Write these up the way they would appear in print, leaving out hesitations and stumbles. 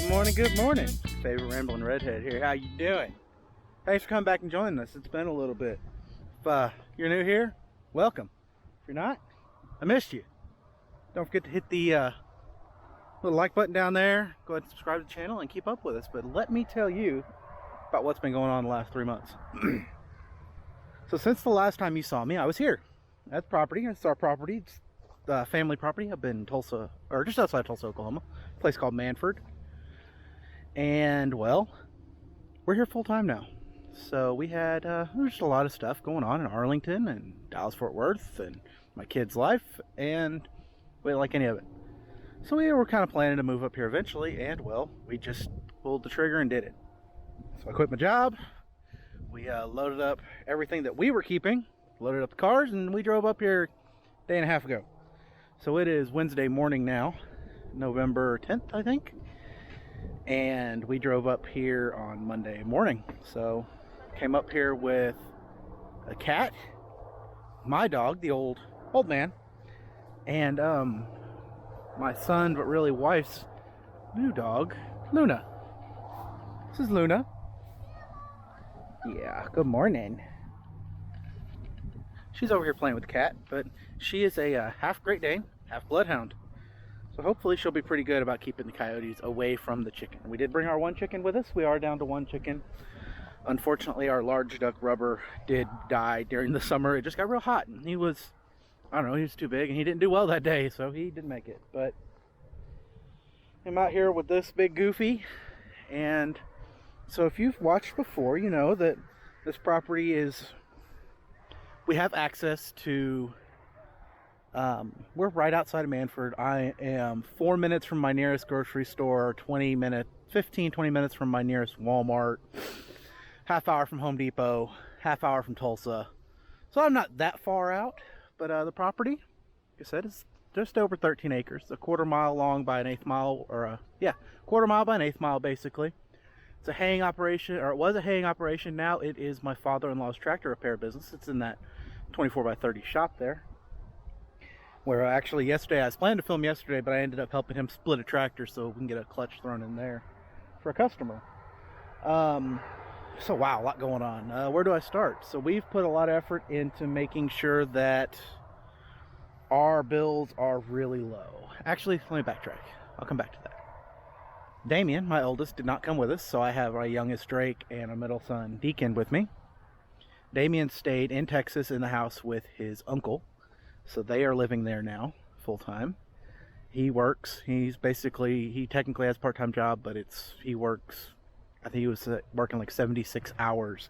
Good morning. Favorite rambling redhead here. How you doing? Thanks for coming back and joining us. It's been a little bit. If you're new here, welcome. If you're not, I missed you. Don't forget to hit the little like button down there. Go ahead and subscribe to the channel and keep up with us. But let me tell you about what's been going on the last 3 months. So since the last time you saw me, I was here at the property. It's our property. It's the family property up in Tulsa, or just outside Tulsa, Oklahoma. A place called Mannford. And well, we're here full time now. So we had there's just a lot of stuff going on in Arlington and Dallas Fort Worth and my kid's life, and we didn't like any of it. So we were kind of planning to move up here eventually, and well, we just pulled the trigger and did it. So I quit my job. We loaded up everything that we were keeping, loaded up the cars, and we drove up here a day and a half ago. So it is Wednesday morning now, November 10th, I think. And we drove up here on Monday morning. So came up here with a cat, my dog, the old man, and my son, but really wife's new dog, Luna. This is Luna. Yeah, good morning. She's over here playing with the cat, but she is a half Great Dane, half Bloodhound. So hopefully she'll be pretty good about keeping the coyotes away from the chicken. We did bring our one chicken with us. We are down to one chicken. Unfortunately, our large duck Rubber did die during the summer. It just got real hot, and he was, I don't know, he was too big, and he didn't do well that day, so he didn't make it. But I'm out here with this big Goofy, and so if you've watched before, you know that this property is, we have access to, we're right outside of Mannford. I am 4 minutes from my nearest grocery store, 20 minutes from my nearest Walmart, half hour from Home Depot, half hour from Tulsa. So I'm not that far out, but the property, like I said, is just over 13 acres, a quarter mile long by an eighth mile, or quarter mile by an eighth mile basically. It's a haying operation, or it was a haying operation. Now it is my father-in-law's tractor repair business. It's in that 24 by 30 shop there. Where actually yesterday, I was planning to film yesterday, but I ended up helping him split a tractor so we can get a clutch thrown in there for a customer. So wow, a lot going on. Where do I start? So we've put a lot of effort into making sure that our bills are really low. Actually, let me backtrack. I'll come back to that. Damien, my oldest, did not come with us, so I have our youngest Drake and our middle son Deacon with me. Damien stayed in Texas in the house with his uncle. So they are living there now, full time. He works. He technically has a part-time job, but he works, I think he was working like 76 hours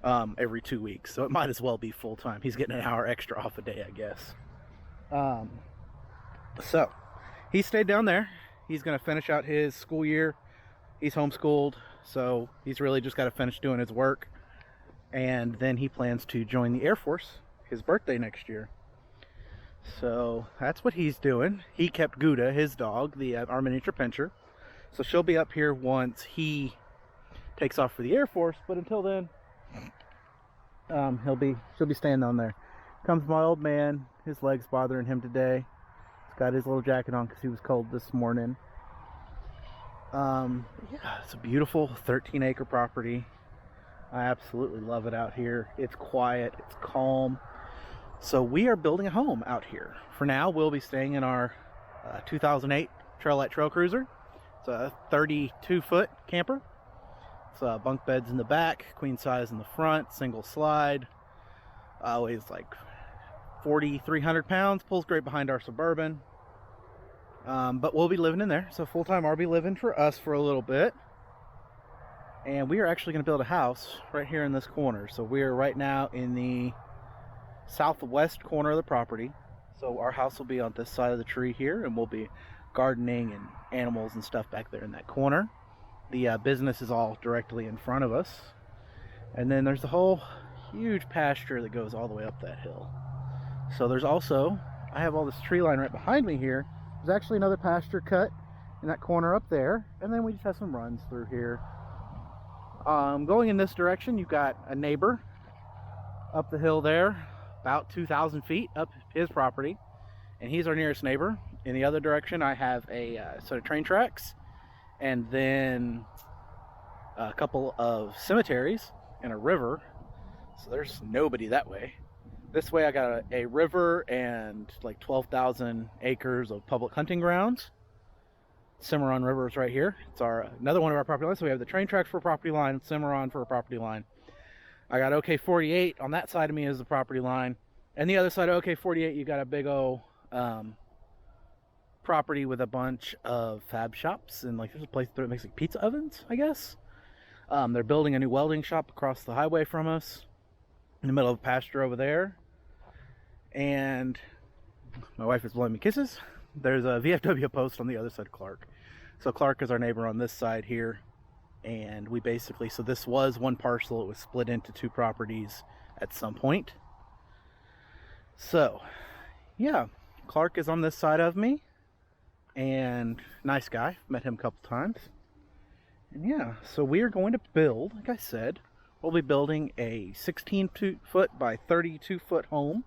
every 2 weeks. So it might as well be full time. He's getting an hour extra off a day, I guess. So he stayed down there. He's going to finish out his school year. He's homeschooled, so he's really just got to finish doing his work. And then he plans to join the Air Force, his birthday next year. So that's what he's doing. He kept Gouda, his dog, our miniature pinscher. So she'll be up here once he takes off for the Air Force. But until then, she'll be staying down there. Comes my old man. His leg's bothering him today. He's got his little jacket on because he was cold this morning. Yeah, it's a beautiful 13-acre property. I absolutely love it out here. It's quiet. It's calm. So we are building a home out here. For now, we'll be staying in our 2008 Traillight Trail Cruiser. It's a 32-foot camper. It's bunk beds in the back, queen size in the front, single slide. Weighs like 4,300 pounds, pulls great behind our Suburban. But we'll be living in there. So full-time RV living for us for a little bit. And we are actually going to build a house right here in this corner. So we are right now in the southwest corner of the property. So our house will be on this side of the tree here, and we'll be gardening and animals and stuff back there in that corner. The business is all directly in front of us, and then there's a whole huge pasture that goes all the way up that hill. So there's also, I have all this tree line right behind me here. There's actually another pasture cut in that corner up there, and then we just have some runs through here. Going in this direction, you've got a neighbor up the hill there, about 2,000 feet up his property, and he's our nearest neighbor. In the other direction, I have a set of train tracks and then a couple of cemeteries and a river. So there's nobody that way. This way I got a river and like 12,000 acres of public hunting grounds. Cimarron River is right here. It's another one of our property lines. So we have the train tracks for a property line, Cimarron for a property line. I got OK48 on that side of me as the property line. And the other side of OK48, you got a big old property with a bunch of fab shops. And like there's a place that makes like pizza ovens, I guess. They're building a new welding shop across the highway from us, in the middle of a pasture over there. And my wife is blowing me kisses. There's a VFW post on the other side of Clark. So Clark is our neighbor on this side here. And we basically, so this was one parcel. It was split into two properties at some point. So, yeah, Clark is on this side of me. And nice guy. Met him a couple times. And yeah, so we are going to build, like I said, we'll be building a 16-foot by 32-foot home.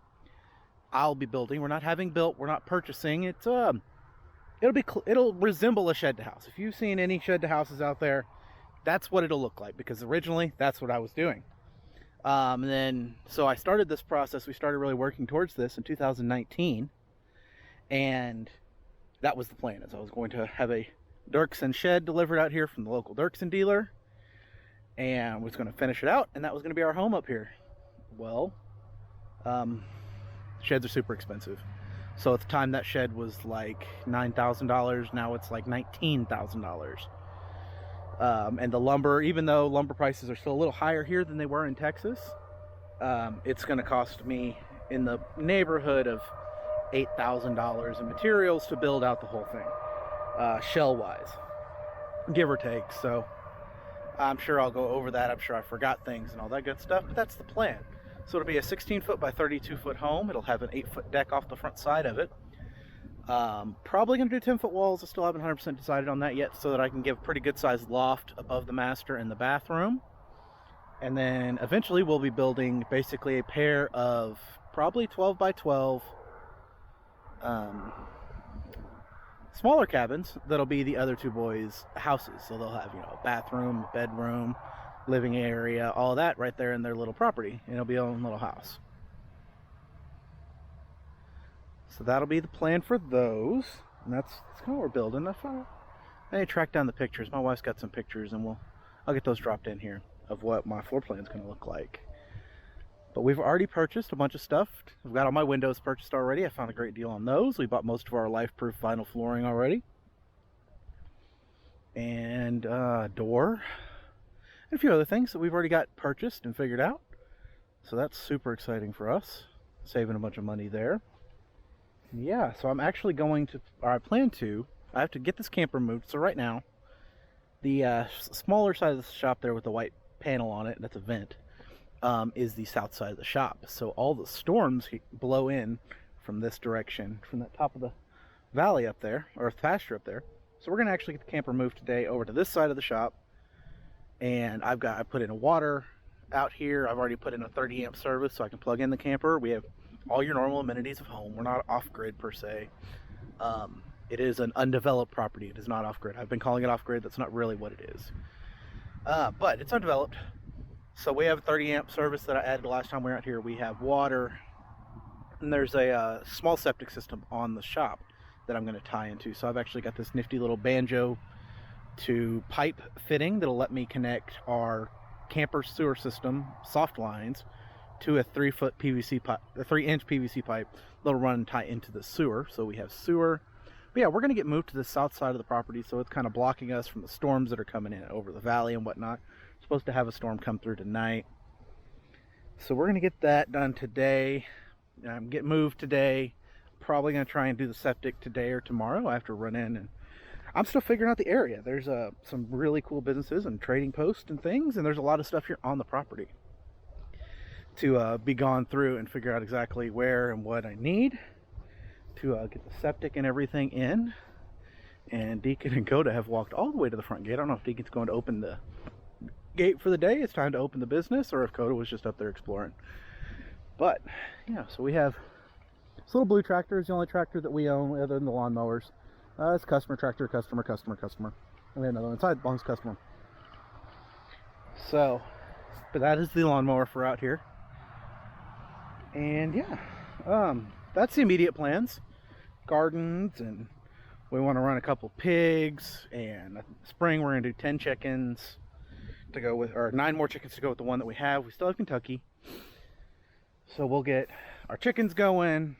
I'll be building. We're not having built. We're not purchasing. It'll resemble a shed to house. If you've seen any shed to houses out there, that's what it'll look like, because originally that's what I was doing. So I started this process. We started really working towards this in 2019, and that was the plan. Is I was going to have a Dirksen shed delivered out here from the local Dirksen dealer, and was going to finish it out, and that was going to be our home up here. Well, sheds are super expensive. So at the time that shed was like $9,000. Now it's like $19,000. And the lumber, even though lumber prices are still a little higher here than they were in Texas, it's going to cost me in the neighborhood of $8,000 in materials to build out the whole thing, shell wise, give or take. So I'm sure I'll go over that. I'm sure I forgot things and all that good stuff, but that's the plan. So it'll be a 16-foot by 32-foot home. It'll have an 8-foot deck off the front side of it. Probably going to do 10-foot walls. I still haven't 100% decided on that yet, so that I can give a pretty good sized loft above the master and the bathroom. And then eventually we'll be building basically a pair of probably 12 by 12 smaller cabins that'll be the other two boys' houses. So they'll have, a bathroom, bedroom, living area, all that right there in their little property, and it'll be their own little house. So that'll be the plan for those, and that's kind of what we're building. I need to track down the pictures. My wife's got some pictures, and I'll get those dropped in here of what my floor plan is going to look like. But we've already purchased a bunch of stuff. I've got all my windows purchased already. I found a great deal on those. We bought most of our life-proof vinyl flooring already, and door, and a few other things that we've already got purchased and figured out. So that's super exciting for us, saving a bunch of money there. Yeah, so I'm actually I have to get this camper moved. So right now, the smaller side of the shop there with the white panel on it, that's a vent, is the south side of the shop. So all the storms blow in from this direction, from that top of the valley up there, or pasture up there. So we're going to actually get the camper moved today over to this side of the shop. And I put in a water out here. I've already put in a 30 amp service so I can plug in the camper. We have all your normal amenities of home. We're not off grid per se. It is an undeveloped property. It is not off grid. I've been calling it off grid. That's not really what it is. But it's undeveloped. So we have a 30 amp service that I added the last time we were out here. We have water, and there's a small septic system on the shop that I'm going to tie into. So I've actually got this nifty little banjo to pipe fitting that'll let me connect our camper sewer system soft lines to a 3-foot PVC pipe, a 3-inch PVC pipe that'll run and tie into the sewer. So we have sewer. But yeah, we're going to get moved to the south side of the property, so it's kind of blocking us from the storms that are coming in over the valley and whatnot. We're supposed to have a storm come through tonight, so we're going to get that done today. Get moved today. Probably going to try and do the septic today or tomorrow. I have to run in, and I'm still figuring out the area. There's some really cool businesses and trading posts and things, and there's a lot of stuff here on the property to be gone through and figure out exactly where and what I need to get the septic and everything in. And Deacon and Coda have walked all the way to the front gate. I don't know if Deacon's going to open the gate for the day. It's time to open the business, or if Coda was just up there exploring. But yeah, so we have this little blue tractor. Is the only tractor that we own other than the lawnmowers. It's customer tractor, customer. And we have another one inside, belongs to customer. So, but that is the lawnmower for out here. And yeah, that's the immediate plans. Gardens, and we want to run a couple pigs, and spring we're going to do 10 chickens to go with, or 9 more chickens to go with the one that we have. We still have Kentucky. So we'll get our chickens going.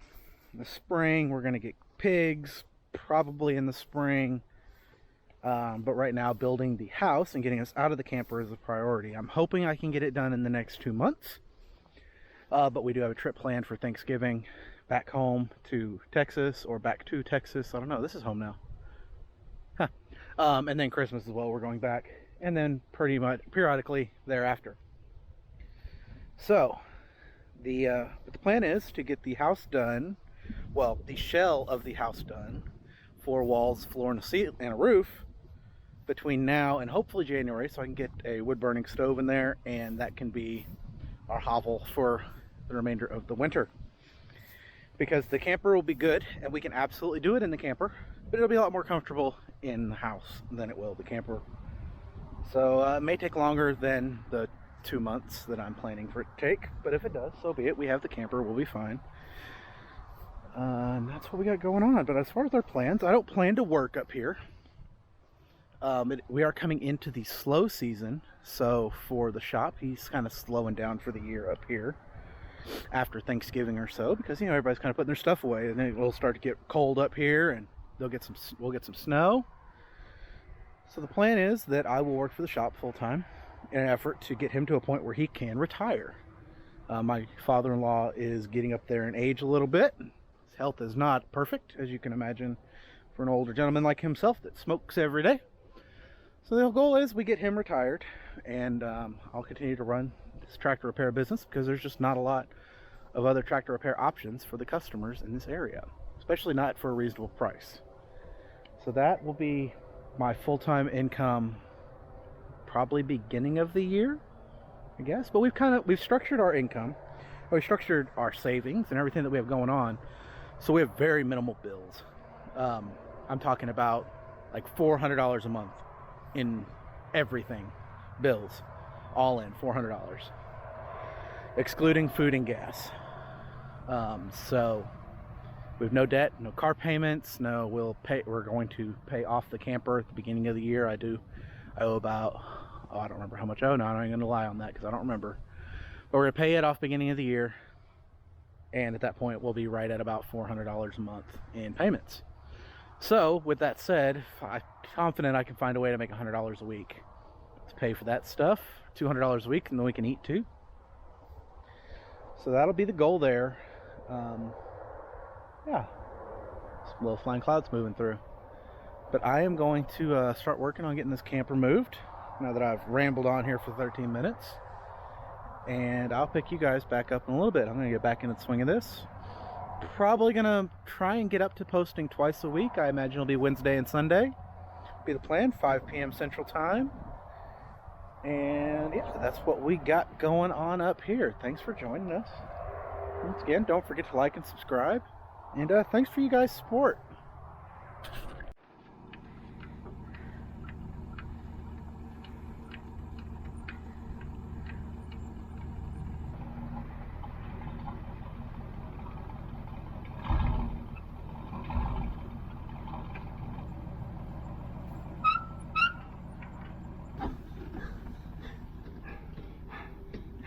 In the spring, we're going to get pigs, probably in the spring. But right now, building the house and getting us out of the camper is a priority. I'm hoping I can get it done in the next 2 months. But we do have a trip planned for Thanksgiving back home to Texas, or back to Texas. I don't know. This is home now. Huh. And then Christmas as well. We're going back. And then pretty much periodically thereafter. So, the plan is to get the house done. Well, the shell of the house done. 4 walls, floor, and a roof between now and hopefully January, so I can get a wood burning stove in there, and that can be our hovel for the remainder of the winter. Because the camper will be good, and we can absolutely do it in the camper, but it'll be a lot more comfortable in the house than it will the camper. So it may take longer than the 2 months that I'm planning for it to take, but if it does, so be it. We have the camper, we'll be fine. And that's what we got going on. But as far as our plans, I don't plan to work up here. We are coming into the slow season, so for the shop, he's kind of slowing down for the year up here after Thanksgiving or so, because everybody's kind of putting their stuff away, and then it will start to get cold up here, and we'll get some snow. So the plan is that I will work for the shop full time in an effort to get him to a point where he can retire. My father-in-law is getting up there in age a little bit. His health is not perfect, as you can imagine, for an older gentleman like himself that smokes every day. So the goal is we get him retired, and I'll continue to run this tractor repair business, because there's just not a lot of other tractor repair options for the customers in this area, especially not for a reasonable price. So that will be my full-time income probably beginning of the year, I guess. But we've structured our income, we've structured our savings and everything that we have going on, so we have very minimal bills. I'm talking about like $400 a month in everything, bills, all in $400, excluding food and gas. So we have no debt, no car payments, we're going to pay off the camper at the beginning of the year. I owe about, I don't remember how much I owe now. I'm not going to lie on that because I don't remember. But we're going to pay it off beginning of the year, and at that point we'll be right at about $400 a month in payments. So with that said, I'm confident I can find a way to make $100 a week to pay for that stuff, $200 a week, and then we can eat too. So that'll be the goal there. Yeah, some little flying clouds moving through. But I am going to start working on getting this camper moved now that I've rambled on here for 13 minutes. And I'll pick you guys back up in a little bit. I'm going to get back into the swing of this. Probably going to try and get up to posting twice a week. I imagine it'll be Wednesday and Sunday. Be the plan, 5 p.m. Central Time. And yeah, that's what we got going on up here. Thanks for joining us. Once again, don't forget to like and subscribe. And thanks for you guys' support.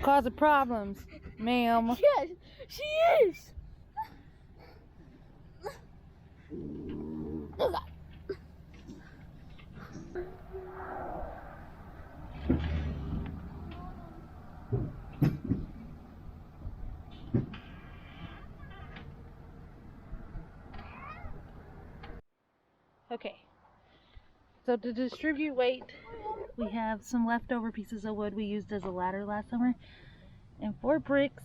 Causing problems, ma'am. Yes, she is. Okay. So to distribute weight, we have some leftover pieces of wood we used as a ladder last summer, and 4 bricks.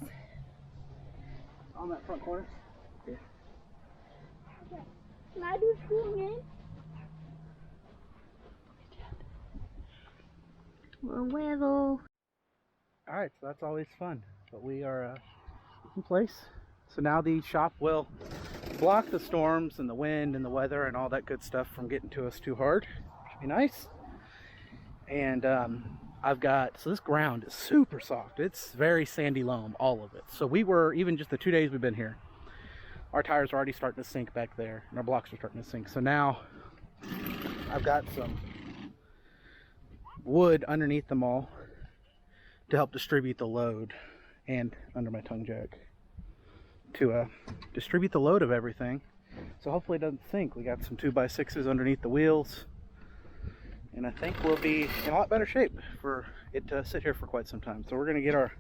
On that front corner? Yeah. Can I do school again? Well. Alright, so that's always fun. But we are in place. So now the shop will block the storms and the wind and the weather and all that good stuff from getting to us too hard. should be nice. And I've got, so this ground is super soft. It's very sandy loam, all of it. So we were, even just the 2 days we've been here, our tires are already starting to sink back there, and our blocks are starting to sink. So now I've got some wood underneath them all to help distribute the load, and under my tongue jack to distribute the load of everything. So hopefully it doesn't sink. We got some 2x6s underneath the wheels, and I think we'll be in a lot better shape for it to sit here for quite some time. So we're gonna get our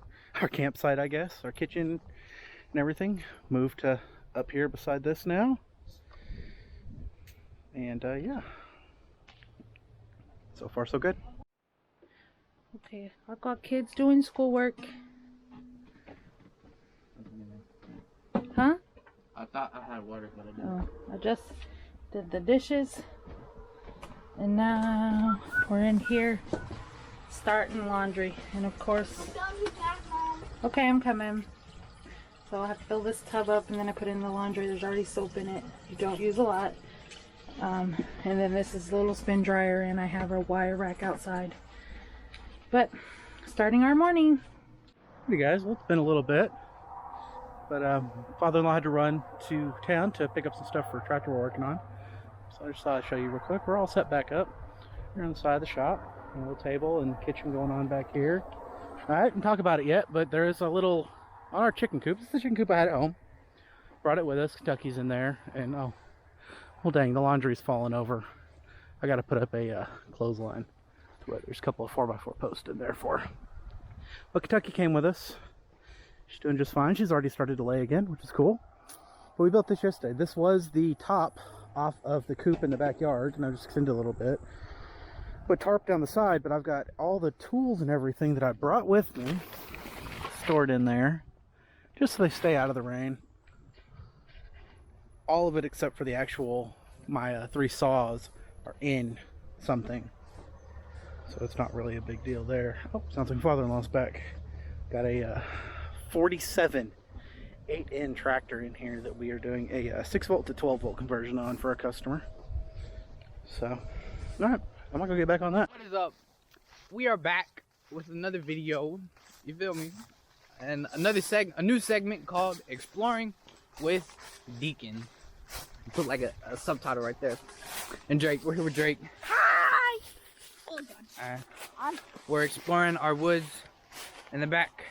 campsite, I guess, our kitchen and everything moved to up here beside this now. And yeah, so far so good. Okay, I've got kids doing schoolwork. Huh? I thought I had water, but I didn't. Oh, I just did the dishes. And now we're in here starting laundry. And of course, okay, I'm coming. So I have to fill this tub up and then I put in the laundry. There's already soap in it. You don't use a lot. And then this is a little spin dryer, and I have a wire rack outside. But starting our morning. Hey guys, well, it's been a little bit, but father-in-law had to run to town to pick up some stuff for a tractor we're working on. So I just thought I'd show you real quick. We're all set back up. We're on the side of the shop. A little table and kitchen going on back here. I didn't talk about it yet, but there is a little on our chicken coop. This is the chicken coop I had at home. Brought it with us. Kentucky's in there, and oh, well, dang, the laundry's falling over. I got to put up a clothesline. There's a couple of 4x4 posts in there for her. But Kentucky came with us. She's doing just fine. She's already started to lay again, which is cool. But we built this yesterday. This was the top off of the coop in the backyard, and I just extended a little bit. Put tarp down the side, but I've got all the tools and everything that I brought with me stored in there, just so they stay out of the rain. All of it except for the actual, my 3 saws are in something. So it's not really a big deal there. Oh, sounds like father-in-law's back. Got a 47 8N tractor in here that we are doing a 6 volt to 12 volt conversion on for a customer. So, all right, I'm gonna go get back on that. What is up? We are back with another video. You feel me? And a new segment called Exploring with Deacon. Put like a subtitle right there. And Drake, we're here with Drake. Hi! Oh God. We're exploring our woods in the back.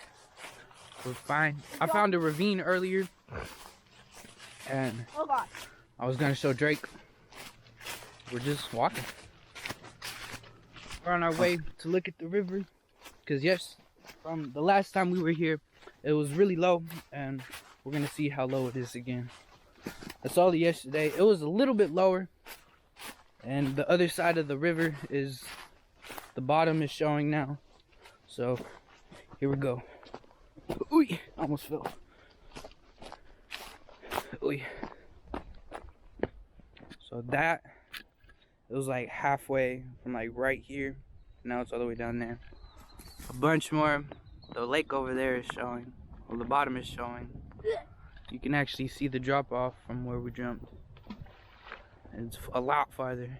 We're fine. I found a ravine earlier, and Oh God. I was gonna show Drake. We're just walking. We're on our way to look at the river, because yes, from the last time we were here, it was really low, and we're gonna see how low it is again. I saw it yesterday. It was a little bit lower, and the other side of the river is, the bottom is showing now. So here we go. Ooh, almost fell. Ooh. So that, it was like halfway from like right here. Now it's all the way down there. A bunch more. The lake over there is showing. Well, the bottom is showing. You can actually see the drop off from where we jumped. It's a lot farther.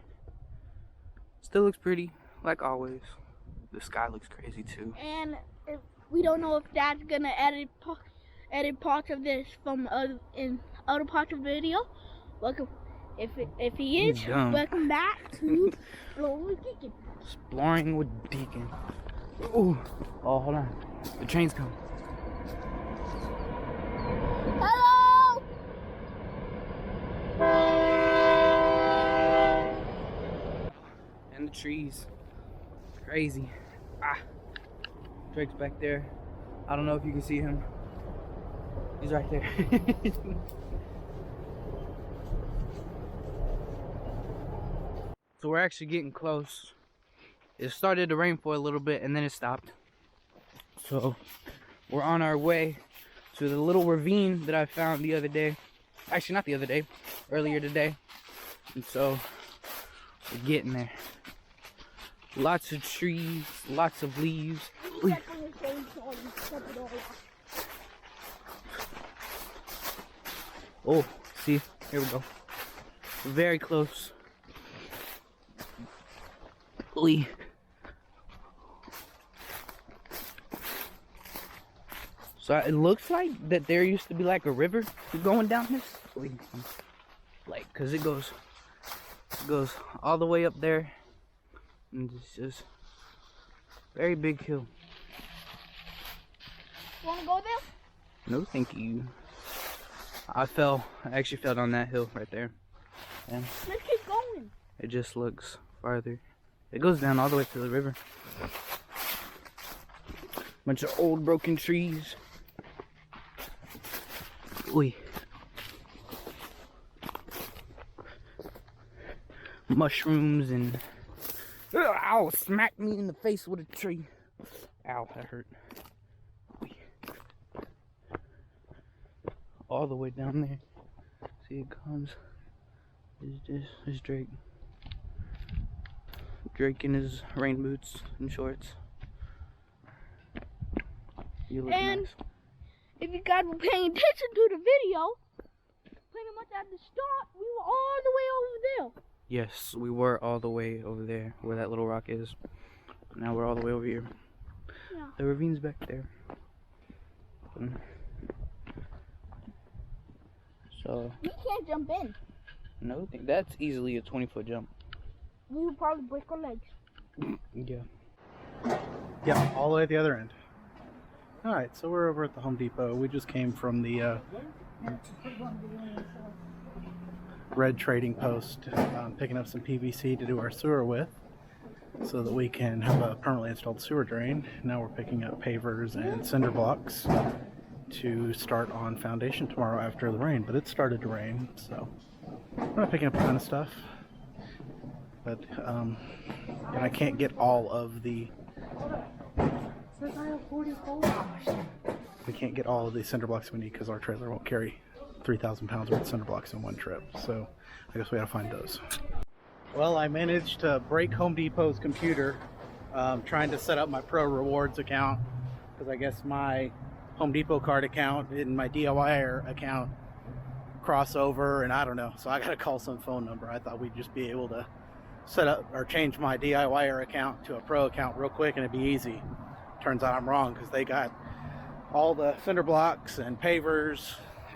Still looks pretty, like always. The sky looks crazy too. And if we don't know if Dad's gonna edit parts of this from in other parts of the video. Welcome, if he is, Dumb. welcome back to Exploring with Deacon. Exploring with Deacon. Ooh. Oh, hold on. The train's coming. Hello. And the trees. Crazy. Ah. Drake's back there. I don't know if you can see him. He's right there. So we're actually getting close. It started to rain for a little bit and then it stopped. So we're on our way to the little ravine that I found the other day. Actually, not the other day, earlier today. And so we're getting there. Lots of trees, lots of leaves. Ooh. Oh, see, here we go. We're very close. Ooh. So it looks like that there used to be like a river going down this. Like, cause it goes all the way up there. And it's just very big hill. You wanna go there? No, thank you. I actually fell down that hill right there. And Let's keep going. it just looks farther. It goes down all the way to the river. Bunch of old broken trees. Ooh. Mushrooms and ow, smacked me in the face with a tree. Ow, that hurt. Ooh. All the way down there. See, it comes. Is Drake. Drake in his rain boots and shorts. You look And nice. if you guys were paying attention to the video, pretty much at the start, we were all the way over there. Yes, we were all the way over there where that little rock is. Now we're all the way over here. Yeah. The ravine's back there. So, We can't jump in. no, I think that's easily a 20-foot jump. We would probably break our legs. Yeah. Yeah, all the way at the other end. Alright, so we're over at the Home Depot. We just came from the Red Trading Post, picking up some PVC to do our sewer with, so that we can have a permanently installed sewer drain. Now we're picking up pavers and cinder blocks to start on foundation tomorrow after the rain, but it started to rain, so we're not picking up a ton of stuff. But and I can't get all of the we can't get all of the cinder blocks we need because our trailer won't carry 3,000 pounds worth of cinder blocks in one trip. So I guess we gotta find those. Well, I managed to break Home Depot's computer trying to set up my Pro Rewards account, because I guess my Home Depot card account and my DIYer account cross over, and I don't know. So I gotta call some phone number. I thought we'd just be able to set up or change my DIYer account to a Pro account real quick and it'd be easy. Turns out I'm wrong, because they got all the cinder blocks and pavers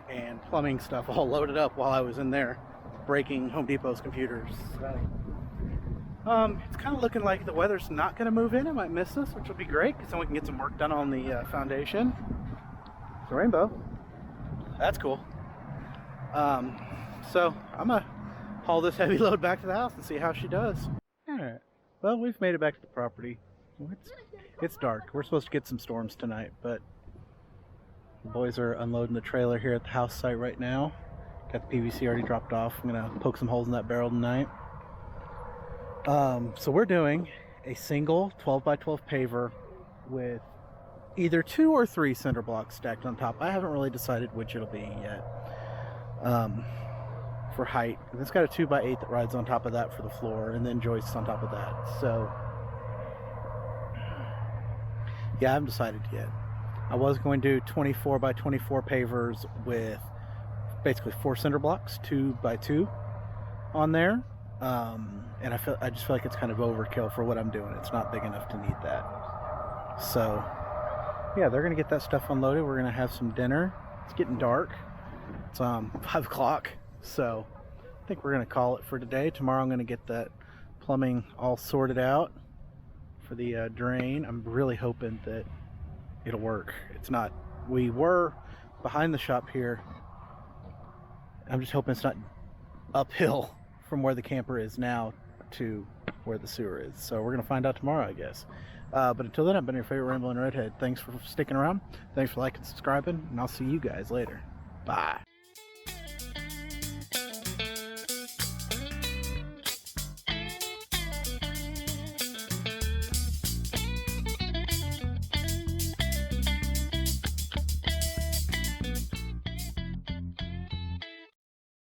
and plumbing stuff all loaded up while I was in there breaking Home Depot's computers. So, it's kind of looking like the weather's not going to move in. It might miss us, which will be great, because then we can get some work done on the foundation. It's a rainbow. That's cool. So I'm going to haul this heavy load back to the house and see how she does. Alright, well, we've made it back to the property. It's dark. We're supposed to get some storms tonight, but the boys are unloading the trailer here at the house site right now. Got the PVC already dropped off. I'm gonna poke some holes in that barrel tonight. So we're doing a single 12 by 12 paver with either 2 or 3 cinder blocks stacked on top. I haven't really decided which it'll be yet. For height, and it's got a 2 by 8 that rides on top of that for the floor, and then joists on top of that. So yeah, I haven't decided yet. I was going to do 24 by 24 pavers with basically 4 cinder blocks, 2 by 2 on there, and I just feel like it's kind of overkill for what I'm doing. It's not big enough to need that. So yeah, they're gonna get that stuff unloaded. We're gonna have some dinner. It's getting dark. It's 5 o'clock, so I think we're gonna call it for today. Tomorrow I'm gonna get that plumbing all sorted out for the drain. I'm really hoping that it'll work. It's not. We were behind the shop here. I'm just hoping it's not uphill from where the camper is now to where the sewer is. So we're gonna find out tomorrow, I guess. But until then, I've been your favorite Rambling Redhead. Thanks for sticking around. Thanks for liking and subscribing, and I'll see you guys later. Bye.